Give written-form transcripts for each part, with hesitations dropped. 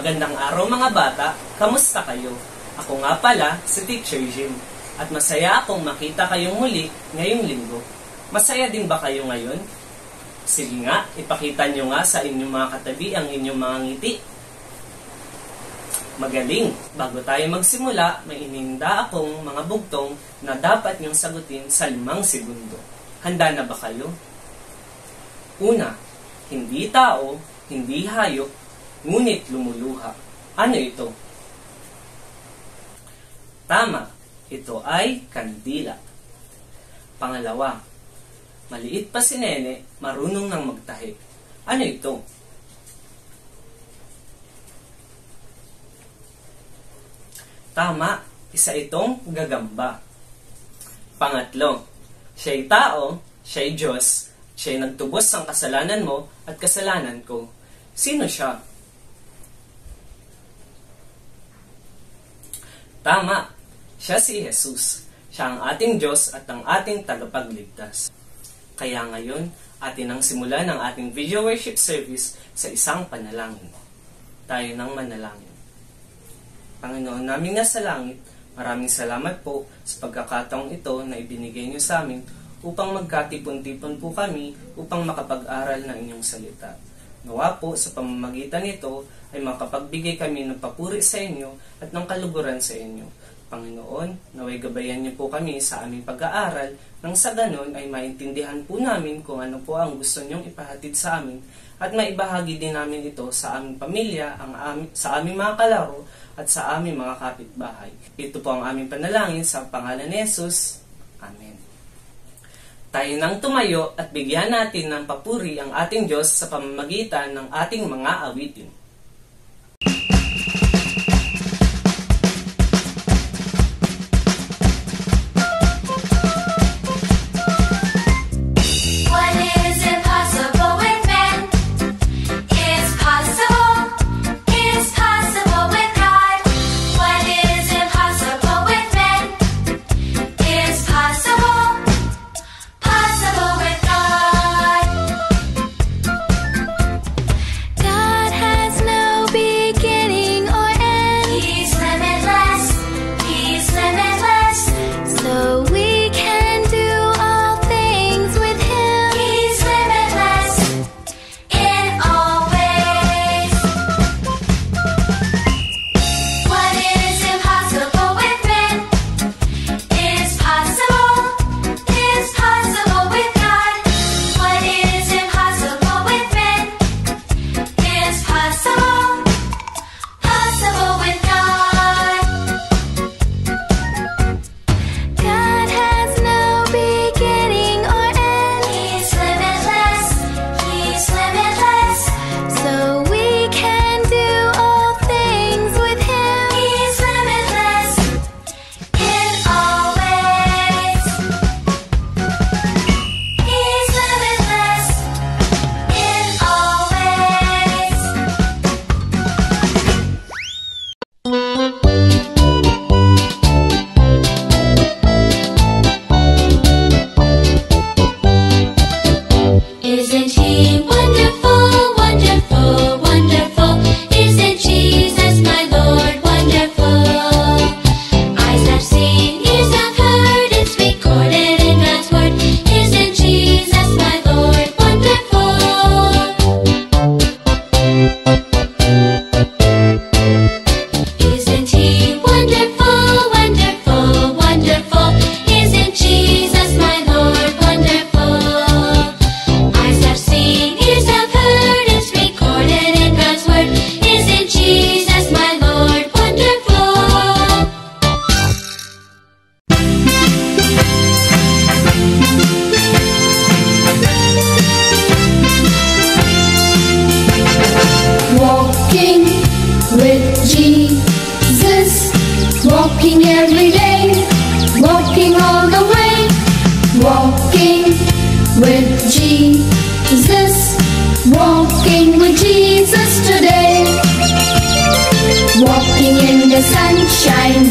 Magandang araw mga bata, kamusta kayo? Ako nga pala si Teacher Jim at masaya akong makita kayong muli ngayong linggo. Masaya din ba kayo ngayon? Sige nga, ipakita nyo nga sa inyong mga katabi ang inyong mga ngiti. Magaling! Bago tayo magsimula, may ininda akong mga bugtong na dapat nyong sagutin sa 5 segundo. Handa na ba kayo? Una, hindi tao, hindi hayop, ngunit lumuluha. Ano ito? Tama, ito ay kandila. Pangalawa, maliit pa si Nene, marunong nang magtahi. Ano ito? Tama, isa itong gagamba. Pangatlo, siya'y tao, siya'y Diyos, siya'y nagtubos ng kasalanan mo at kasalanan ko. Sino siya? Tama, siya si Jesus. Siya ang ating Diyos at ang ating tagapagligtas. Kaya ngayon, atin ang simulan ng ating video worship service sa isang panalangin. Tayo nang manalangin. Panginoon namin nasa langit, maraming salamat po sa pagkakataong ito na ibinigay niyo sa amin upang magkatipon-tipon po kami upang makapag-aral ng inyong salita. Nawa po sa pamamagitan nito ay makapagbigay kami ng papuri sa inyo at ng kaluguran sa inyo. Panginoon, naway gabayan niyo po kami sa aming pag-aaral nang sa ganon ay maintindihan po namin kung ano po ang gusto niyong ipahatid sa amin at maibahagi din namin ito sa aming pamilya, sa aming mga kalaro at sa aming mga kapitbahay. Ito po ang aming panalangin sa pangalan ni Jesus. Amen. Tayo nang tumayo at bigyan natin ng papuri ang ating Diyos sa pamamagitan ng ating mga awitin.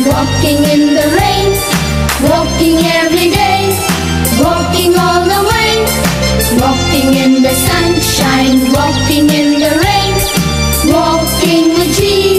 Walking in the rain, walking every day, walking all the way, walking in the sunshine, walking in the rain, walking with Jesus.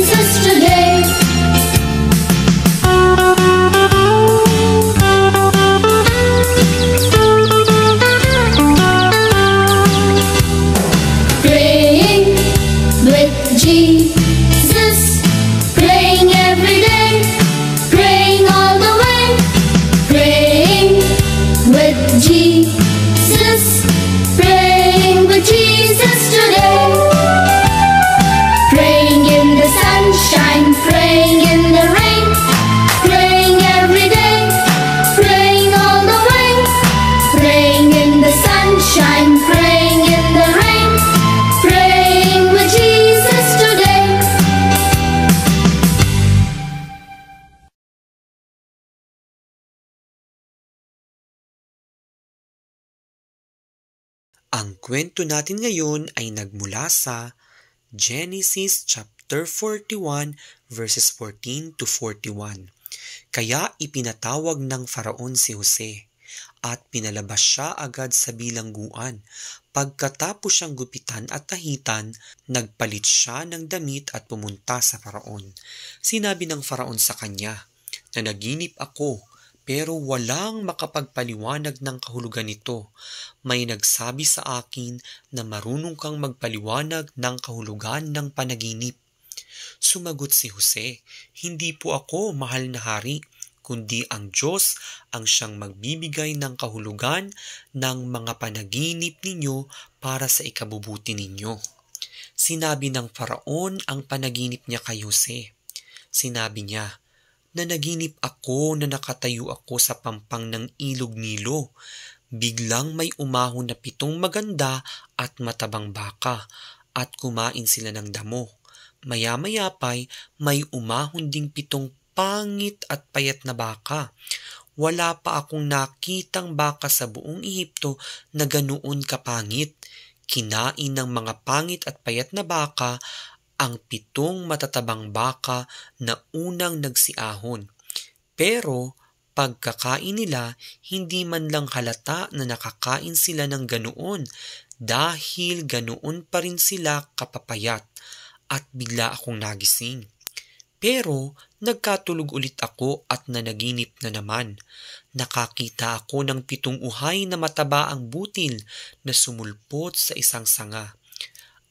Ang kwento natin ngayon ay nagmula sa Genesis chapter 41 verses 14 to 41. Kaya ipinatawag ng Faraon si Jose at pinalabas siya agad sa bilangguan. Pagkatapos siyang gupitan at tahitan, nagpalit siya ng damit at pumunta sa Faraon. Sinabi ng Faraon sa kanya, "Nanaginip ako, pero walang makapagpaliwanag ng kahulugan nito. May nagsabi sa akin na marunong kang magpaliwanag ng kahulugan ng panaginip." Sumagot si Jose, "Hindi po ako, mahal na hari, kundi ang Diyos ang siyang magbibigay ng kahulugan ng mga panaginip ninyo para sa ikabubuti ninyo." Sinabi ng Faraon ang panaginip niya kay Jose. Sinabi niya, "Nanaginip ako na nakatayo ako sa pampang ng ilog Nilo. Biglang may umahon na 7 maganda at matabang baka at kumain sila ng damo. Maya-maya pa'y may umahon ding 7 pangit at payat na baka. Wala pa akong nakitang baka sa buong Ehipto na ganoon kapangit. Kinain ng mga pangit at payat na baka ang 7 matatabang baka na unang nagsiahon. Pero pagkakain nila, hindi man lang halata na nakakain sila ng ganoon dahil ganoon pa rin sila kapapayat at bigla akong nagising. Pero nagkatulog ulit ako at nanaginip na naman. Nakakita ako ng 7 uhay na mataba ang butil na sumulpot sa isang sanga.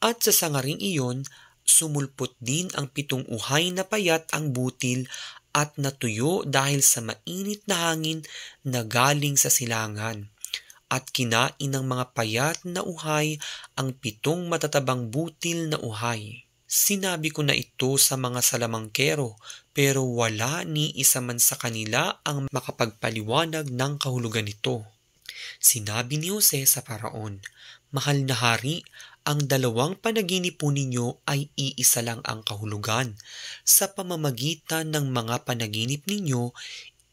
At sa sanga ring iyon, sumulpot din ang 7 uhay na payat ang butil at natuyo dahil sa mainit na hangin na galing sa silangan. At kinain ng mga payat na uhay ang 7 matatabang butil na uhay. Sinabi ko na ito sa mga salamangkero, pero wala ni isa man sa kanila ang makapagpaliwanag ng kahulugan nito." Sinabi ni Jose sa Faraon, "Mahal na hari, ang 2 panaginip po ninyo ay iisa lang ang kahulugan. Sa pamamagitan ng mga panaginip ninyo,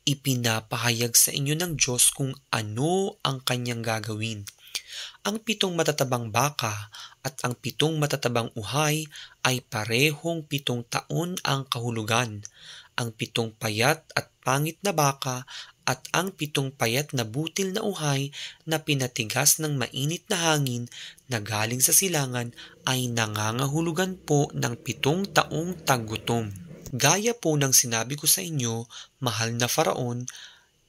ipinapahayag sa inyo ng Diyos kung ano ang kanyang gagawin. Ang 7 matatabang baka at ang 7 matatabang uhay ay parehong 7 taon ang kahulugan. Ang 7 payat at pangit na baka at ang 7 payat na butil na uhay na pinatigas ng mainit na hangin na galing sa silangan ay nangangahulugan po ng 7 taong taggutom. Gaya po ng sinabi ko sa inyo, mahal na Faraon,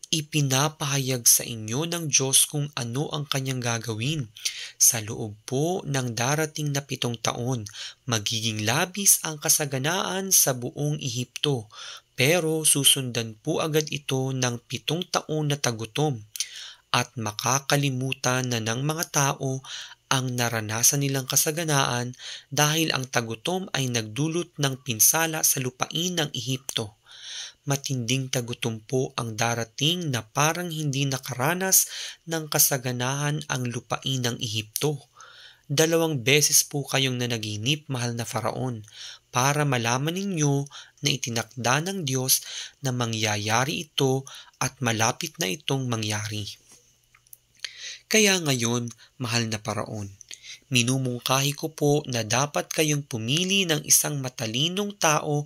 ipinapahayag sa inyo ng Diyos kung ano ang kanyang gagawin. Sa loob po ng darating na 7 taon, magiging labis ang kasaganaan sa buong Ehipto, pero susundan po agad ito ng 7 taon na tagutom, at makakalimutan na ng mga tao ang naranasan nilang kasaganaan dahil ang tagutom ay nagdulot ng pinsala sa lupain ng Ehipto. Matinding tagutom po ang darating na parang hindi nakaranas ng kasaganahan ang lupain ng Ehipto. 2 beses po kayong nanaginip, mahal na Faraon, para malaman ninyo na itinakda ng Diyos na mangyayari ito at malapit na itong mangyari. Kaya ngayon, mahal na Faraon, minumungkahi ko po na dapat kayong pumili ng isang matalinong tao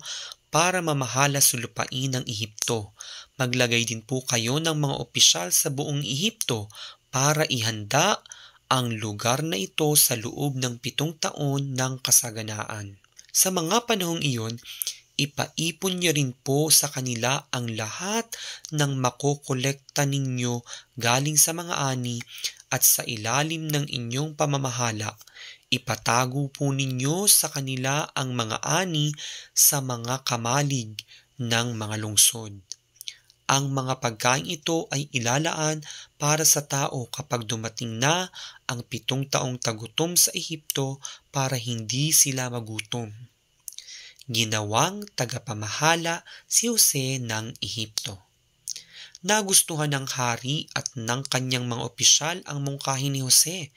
para mamahala sa lupain ng Ehipto. Maglagay din po kayo ng mga opisyal sa buong Ehipto para ihanda ang lugar na ito sa loob ng 7 taon ng kasaganaan. Sa mga panahong iyon, ipaipon niyo rin po sa kanila ang lahat ng makokolekta ninyo galing sa mga ani at sa ilalim ng inyong pamamahala. Ipatago po ninyo sa kanila ang mga ani sa mga kamalig ng mga lungsod. Ang mga pagkain ito ay ilalaan para sa tao kapag dumating na ang 7 taong tagutom sa Ehipto para hindi sila magutom. Ginawang tagapamahala si Jose ng Ehipto. Nagustuhan ng hari at ng kanyang mga opisyal ang mungkahi ni Jose.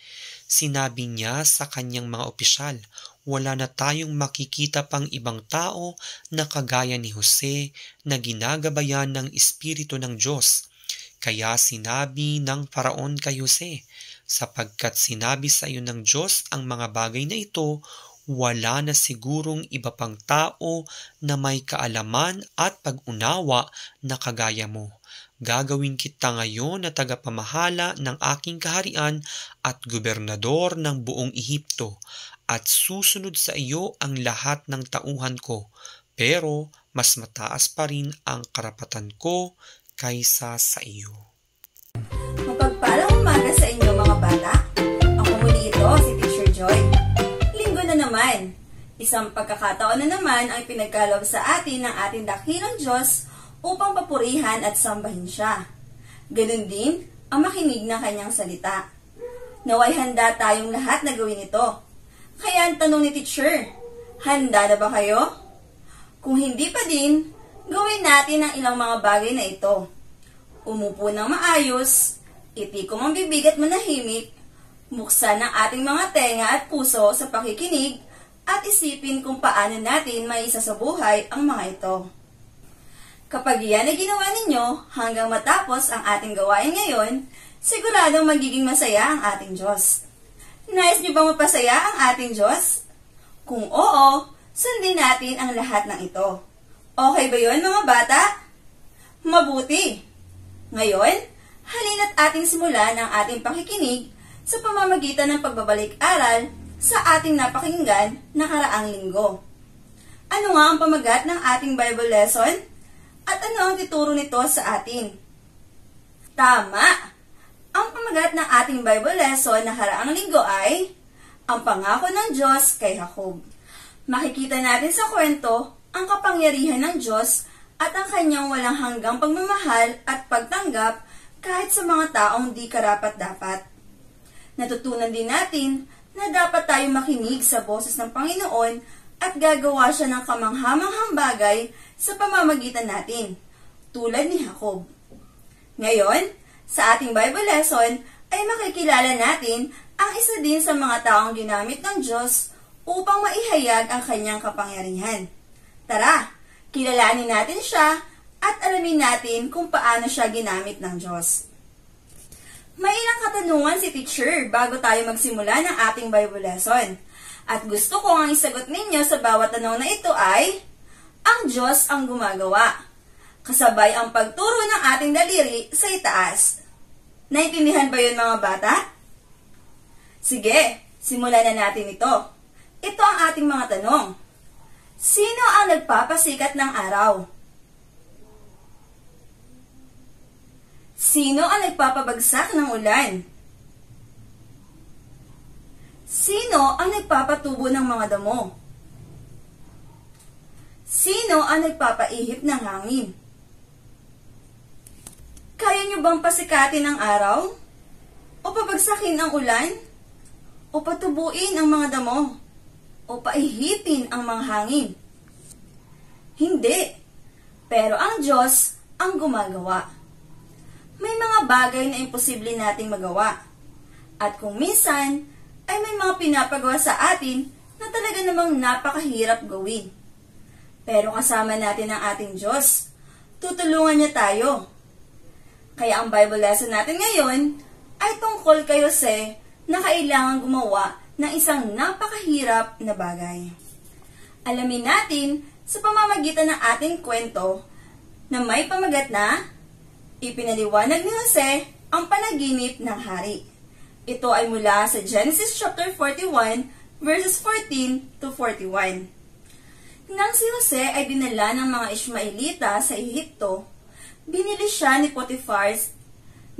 Sinabi niya sa kanyang mga opisyal, "Wala na tayong makikita pang ibang tao na kagaya ni Jose na ginagabayan ng Espiritu ng Diyos." Kaya sinabi ng Faraon kay Jose, sapagkat sinabi sa iyo ng Diyos ang mga bagay na ito, wala na sigurong iba pang tao na may kaalaman at pag-unawa na kagaya mo. Gagawin kita ngayon na tagapamahala ng aking kaharian at gobernador ng buong Ehipto, at susunod sa iyo ang lahat ng tauhan ko, pero mas mataas pa rin ang karapatan ko kaysa sa iyo. Mapagpalang umaga sa inyo mga bata. Ako muli ito, si Teacher Joy. Linggo na naman. Isang pagkakataon na naman ang pinagkaloob sa atin ng ating dakilang Diyos upang papurihan at sambahin siya. Ganun din ang makinig ng kanyang salita. Naway handa tayong lahat na gawin ito. Kaya ang tanong ni Teacher, handa na ba kayo? Kung hindi pa din, gawin natin ang ilang mga bagay na ito. Umupo ng maayos, itikom ang bibig at manahimik, buksan ang ating mga tenga at puso sa pakikinig, at isipin kung paano natin maisasabuhay ang mga ito. Kapag iyan ay ginawa ninyo hanggang matapos ang ating gawain ngayon, siguradong magiging masaya ang ating Diyos. Nais niyo ba mapasaya ang ating Diyos? Kung oo, sundin natin ang lahat ng ito. Okay ba yun mga bata? Mabuti! Ngayon, halina't ating simulan ang ating pakikinig sa pamamagitan ng pagbabalik-aral sa ating napakinggan na karaang linggo. Ano nga ang pamagat ng ating Bible lesson? At ano ang tituro nito sa atin? Tama! Ang pamagat ng ating Bible lesson na karaang linggo ay ang pangako ng Diyos kay Jacob. Makikita natin sa kwento ang kapangyarihan ng Diyos at ang kanyang walang hanggang pagmamahal at pagtanggap kahit sa mga taong di karapat-dapat. Natutunan din natin na dapat tayong makinig sa boses ng Panginoon at gagawa siya ng kamanghamanghang bagay sa pamamagitan natin, tulad ni Jacob. Ngayon, sa ating Bible lesson ay makikilala natin ang isa din sa mga taong ginamit ng Diyos upang maihayag ang kanyang kapangyarihan. Tara, kilalanin natin siya at alamin natin kung paano siya ginamit ng Diyos. May ilang katanungan si Teacher bago tayo magsimula ng ating Bible lesson. At gusto ko ang isagot ninyo sa bawat tanong na ito ay, ang Diyos ang gumagawa. Kasabay ang pagturo ng ating daliri sa itaas. Naintindihan ba yun mga bata? Sige, simulan na natin ito. Ito ang ating mga tanong. Sino ang nagpapasikat ng araw? Sino ang nagpapabagsak ng ulan? Sino ang nagpapatubo ng mga damo? Sino ang nagpapaihip ng hangin? Kaya niyo bang pasikatin ang araw? O pabagsakin ang ulan? O patubuin ang mga damo? O paihipin ang mga hangin? Hindi. Pero ang Diyos ang gumagawa. May mga bagay na imposible nating magawa. At kung minsan, ay may mga pinapagawa sa atin na talaga namang napakahirap gawin. Pero kasama natin ang ating Diyos. Tutulungan niya tayo. Kaya ang Bible lesson natin ngayon ay tungkol kay Jose na kailangan gumawa ng isang napakahirap na bagay. Alamin natin sa pamamagitan ng ating kwento na may pamagat na ipinaliwanag ni Jose ang panaginip ng hari. Ito ay mula sa Genesis chapter 41 verses 14 to 41. Nang si Jose ay dinala ng mga Ishmaelita sa Ehipto, binili siya ni Potifar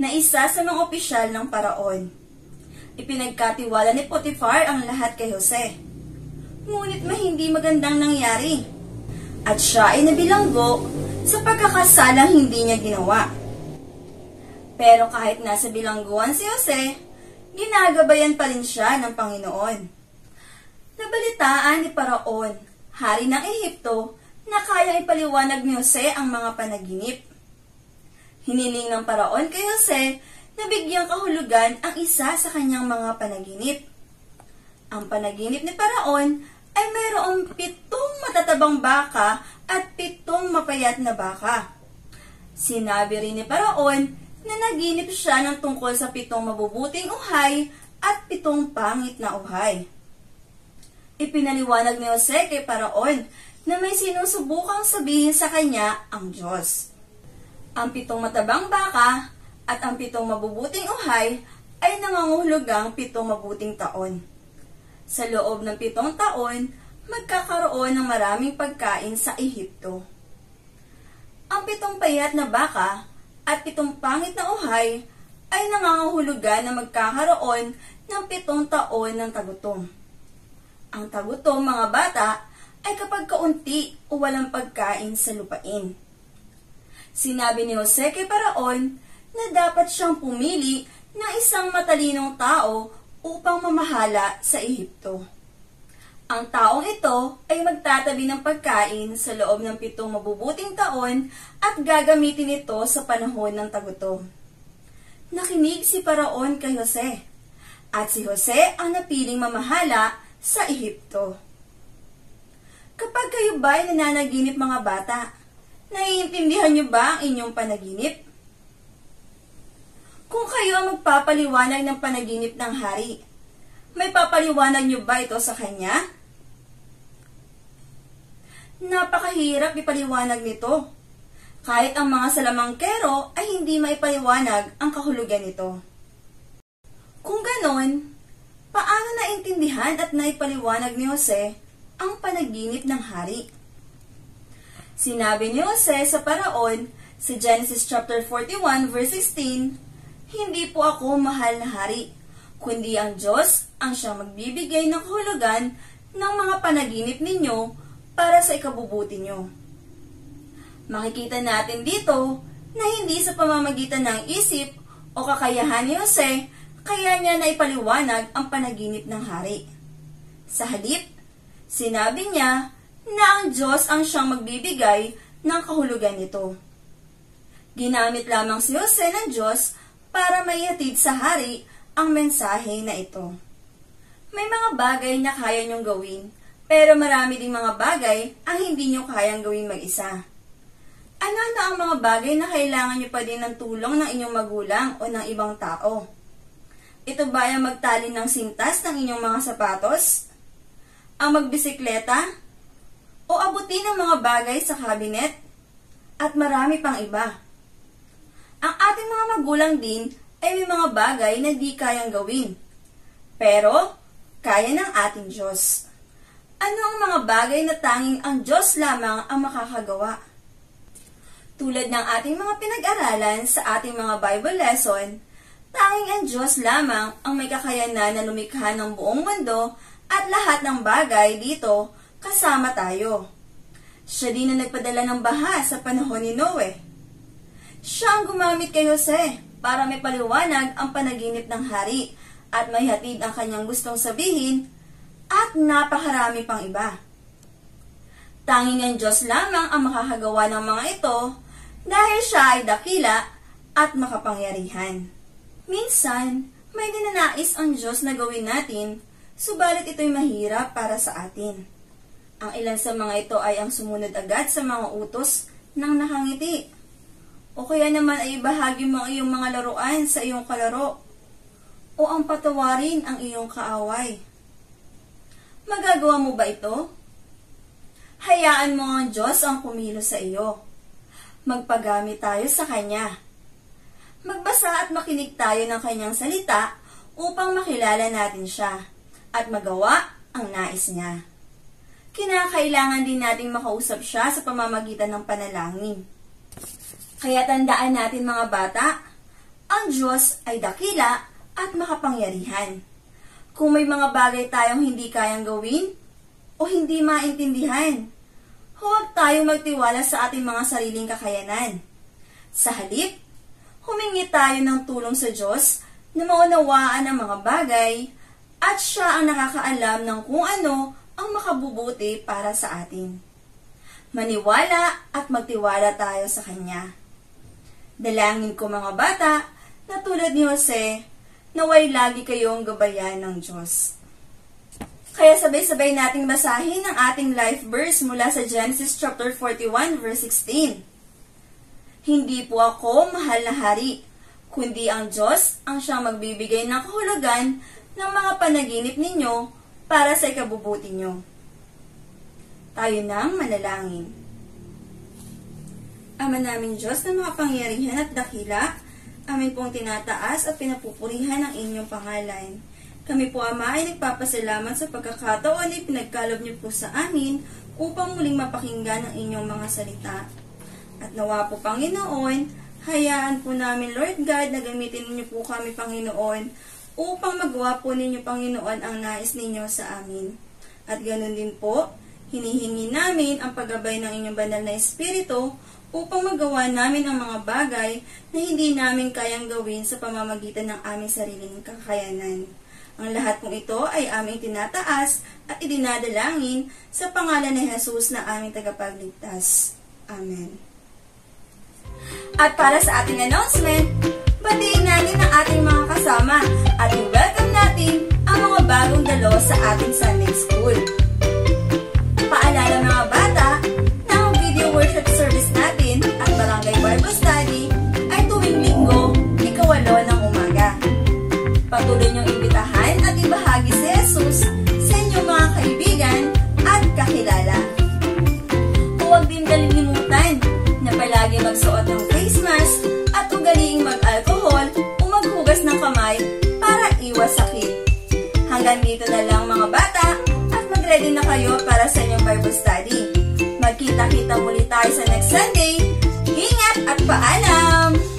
na isa sa mga opisyal ng paraon. Ipinagkatiwala ni Potifar ang lahat kay Jose. Ngunit may hindi magandang nangyari. At siya ay nabilanggo sa pagkakasalang hindi niya ginawa. Pero kahit nasa bilangguan si Jose, ginagabayan pa rin siya ng Panginoon. Nabalitaan ni Paraon, hari ng Ehipto, na kaya ipaliwanag ni Jose ang mga panaginip. Hiniling ng Paraon kay Jose na bigyang kahulugan ang isa sa kanyang mga panaginip. Ang panaginip ni Paraon ay mayroong 7 matatabang baka at 7 mapayat na baka. Sinabi rin ni Paraon na naginip siya ng tungkol sa 7 mabubuting uhay at 7 pangit na uhay. Ipinaliwanag ni Jose kay Paraon na may sinusubukang sabihin sa kanya ang Diyos. Ang 7 matabang baka at ang 7 mabubuting uhay ay nangangahulugang 7 mabuting taon. Sa loob ng 7 taon, magkakaroon ng maraming pagkain sa Ehipto. Ang 7 payat na baka at 7 pangit na uhay ay nangangahulugan na magkakaroon ng 7 taon ng tagutom. Ang tagutom, mga bata, ay kapag kaunti o walang pagkain sa lupain. Sinabi ni Jose kay Paraon na dapat siyang pumili ng isang matalinong tao upang mamahala sa Ehipto. Ang taong ito ay magtatabi ng pagkain sa loob ng 7 mabubuting taon at gagamitin ito sa panahon ng tagutom. Nakinig si Paraon kay Jose, at si Jose ang napiling mamahala sa Ehipto. Kapag kayo ba ay nananaginip, mga bata, naiintindihan niyo ba ang inyong panaginip? Kung kayo ang magpapaliwanag ng panaginip ng hari, may papaliwanag niyo ba ito sa kanya? Napakahirap ipaliwanag nito. Kahit ang mga salamangkero ay hindi maipaliwanag ang kahulugan nito. Kung ganon, paano naintindihan at naipaliwanag ni Jose ang panaginip ng hari? Sinabi ni Jose sa Paraon sa Genesis chapter 41 verse 16, "Hindi po ako mahal na hari, kundi ang Diyos ang siyang magbibigay ng kahulugan ng mga panaginip ninyo para sa ikabubuti nyo." Makikita natin dito na hindi sa pamamagitan ng isip o kakayahan ni Jose kaya niya naipaliwanag ang panaginip ng hari. Sa halip, sinabi niya na ang Diyos ang siyang magbibigay ng kahulugan nito. Ginamit lamang si Jose ng Diyos para maihatid sa hari ang mensahe na ito. May mga bagay na kaya niyong gawin, pero marami ding mga bagay ang hindi niyo kayang gawin mag-isa. Ano na ang mga bagay na kailangan niyo pa din ng tulong ng inyong magulang o ng ibang tao? Ito ba ay magtali ng sintas ng inyong mga sapatos? Ang magbisikleta? O abutin ang mga bagay sa kabinet? At marami pang iba. Ang ating mga magulang din ay may mga bagay na di kayang gawin. Pero, kaya ng ating Diyos. Ano ang mga bagay na tanging ang Diyos lamang ang makakagawa? Tulad ng ating mga pinag-aralan sa ating mga Bible lesson, tanging ang Diyos lamang ang may kakayanan na lumikha ng buong mundo at lahat ng bagay dito kasama tayo. Siya din ang nagpadala ng baha sa panahon ni Noe. Siya ang gumamit kay Jose para may paliwanag ang panaginip ng hari at may hatid ang kanyang gustong sabihin at napakarami pang iba. Tanging ang Diyos lamang ang makakagawa ng mga ito dahil siya ay dakila at makapangyarihan. Minsan, may ninanais ang Diyos na gawin natin, subalit ito'y mahirap para sa atin. Ang ilan sa mga ito ay ang sumunod agad sa mga utos ng nakangiti. O kaya naman ay ibahagi mo ang iyong mga laruan sa iyong kalaro. O ang patawarin ang iyong kaaway. Magagawa mo ba ito? Hayaan mo ang Diyos ang kumilos sa iyo. Magpagamit tayo sa Kanya. Magbasa at makinig tayo ng Kanyang salita upang makilala natin siya at magawa ang nais niya. Kinakailangan din nating makausap siya sa pamamagitan ng panalangin. Kaya tandaan natin, mga bata, ang Diyos ay dakila at makapangyarihan. Kung may mga bagay tayong hindi kayang gawin o hindi maintindihan, huwag tayong magtiwala sa ating mga sariling kakayanan. Sa halip, humingi tayo ng tulong sa Diyos na maunawaan ang mga bagay at siya ang nakakaalam ng kung ano ang makabubuti para sa atin. Maniwala at magtiwala tayo sa Kanya. Dalangin ko, mga bata, na tulad ni Jose, naway lagi kayong gabayan ng Diyos. Kaya sabay-sabay nating basahin ang ating life verse mula sa Genesis chapter 41 verse 16. Hindi po ako mahal na hari, kundi ang Diyos ang siyang magbibigay ng kahulugan ng mga panaginip ninyo para sa ikabubuti nyo. Tayo nang manalangin. Ama namin Diyos na makapangyarihan at dakila, amin pong tinataas at pinapupurihan ang inyong pangalan. Kami po, Ama, ay nagpapasalamat sa pagkakataon na pinagkaloob niyo po sa amin upang muling mapakinggan ang inyong mga salita. At nawa po, Panginoon, hayaan po namin, Lord God, na gamitin niyo po kami, Panginoon, upang magawa po ninyo, Panginoon, ang nais ninyo sa amin. At ganoon din po, hinihingi namin ang paggabay ng inyong banal na Espiritu upang magawa namin ang mga bagay na hindi namin kayang gawin sa pamamagitan ng aming sariling kakayanan. Ang lahat pong ito ay aming tinataas at idinadalangin sa pangalan ni Jesus na aming tagapagligtas. Amen. At para sa ating announcement, batiin natin ang ating mga kasama at i-welcome natin ang mga bagong dalo sa ating Sunday School. Paalala mga bata na ang video worship service natin at Barangay Bible Study ay tuwing linggo, 8:00 ng umaga. Patuloy niyong imbitahan at ibahagi si Jesus sa inyong mga kaibigan at kakilala. Huwag din kalilimutan na palagi magsuot ng face mask at ugaliing mag-alcohol o maghugas ng kamay para iwas sakit. Hanggang dito na lang mga bata at mag-ready na kayo para sa inyong Bible study. Magkita-kita muli tayo sa next Sunday. Ingat at paalam!